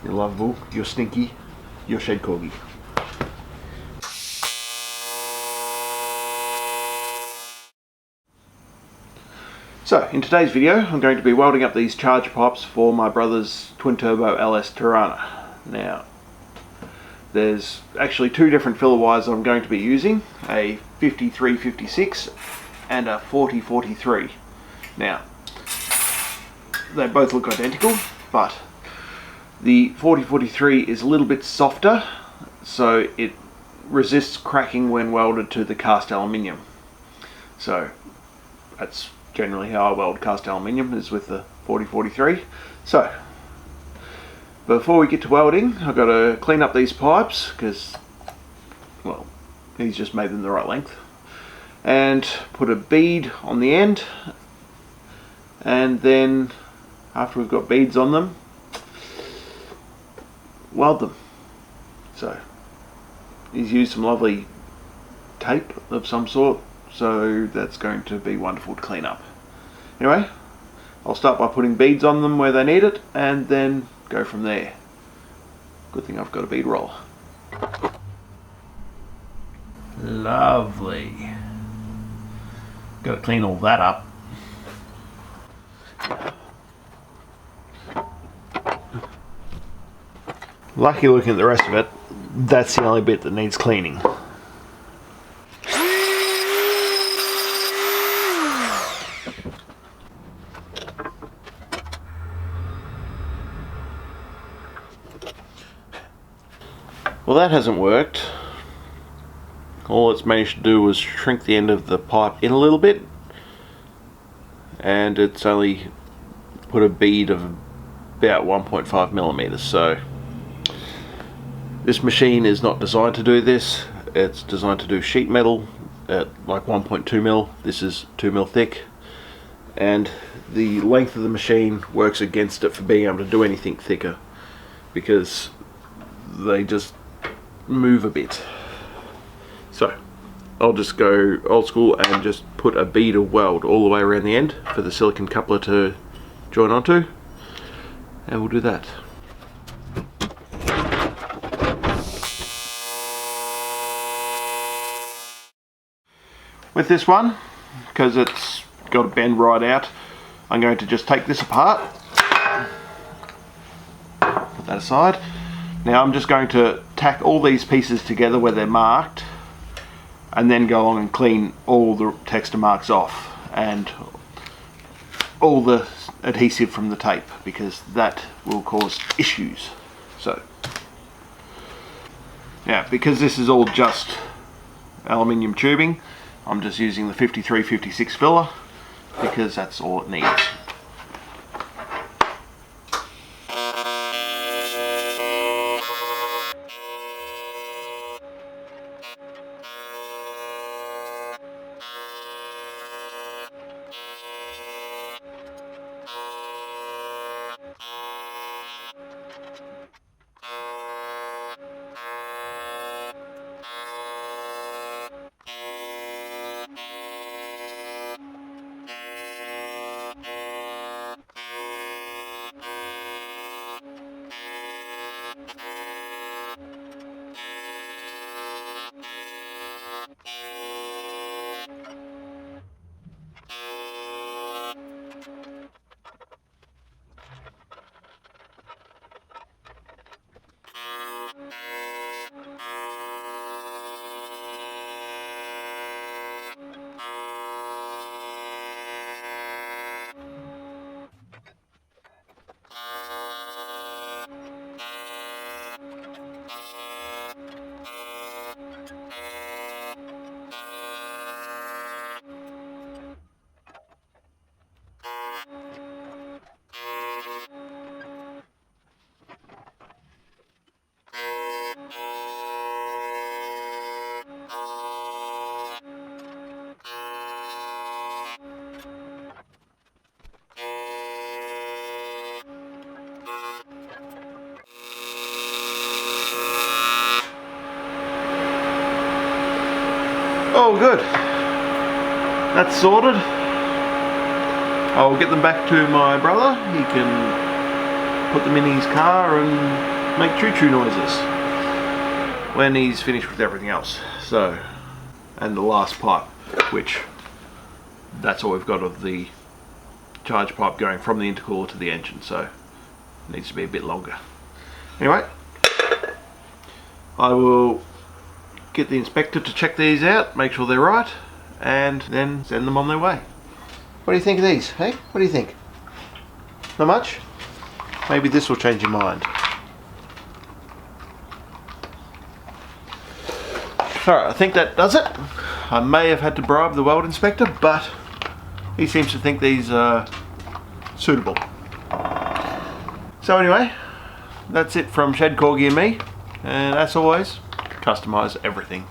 You're lovable, you're stinky, you're shed corgi. So, in today's video, I'm going to be welding up these charge pipes for my brother's twin-turbo LS Torana. Now, there's actually two different filler wires I'm going to be using, a 5356 and a 4043. Now, they both look identical, but the 4043 is a little bit softer, so it resists cracking when welded to the cast aluminium. So, that's generally how I weld cast aluminium, is with the 4043. So, before we get to welding, I've got to clean up these pipes because, well, he's just made them the right length, and put a bead on the end, and then after we've got beads on them, weld them. So he's used some lovely tape of some sort, so that's going to be wonderful to clean up. Anyway, I'll start by putting beads on them where they need it, and then go from there. Good thing I've got a bead roller. Lovely. Got to clean all that up. Lucky looking at the rest of it, that's the only bit that needs cleaning. Well, that hasn't worked. All it's managed to do was shrink the end of the pipe in a little bit, and it's only put a bead of about 1.5 millimeters. So this machine is not designed to do this. It's designed to do sheet metal at like 1.2 mil. This is 2 mil thick, and the length of the machine works against it for being able to do anything thicker, because they just move a bit. So I'll just go old school and just put a bead of weld all the way around the end for the silicon coupler to join onto, and we'll do that. With this one, because it's got to bend right out, I'm going to just take this apart, put that aside. Now I'm just going to tack all these pieces together where they're marked, and then go along and clean all the texture marks off and all the adhesive from the tape, because that will cause issues. So yeah, because this is all just aluminium tubing, I'm just using the 5356 filler because that's all it needs. Oh, good. That's sorted. I'll get them back to my brother. He can put them in his car and make choo-choo noises when he's finished with everything else. So, and the last pipe, which that's all we've got of the charge pipe going from the intercooler to the engine, so it needs to be a bit longer. Anyway, I will get the inspector to check these out, make sure they're right, and then send them on their way. What do you think of these, hey? What do you think? Not much? Maybe this will change your mind. Alright, I think that does it. I may have had to bribe the weld inspector, but he seems to think these are suitable. So anyway, that's it from Shed Corgi and me, and as always, customise everything.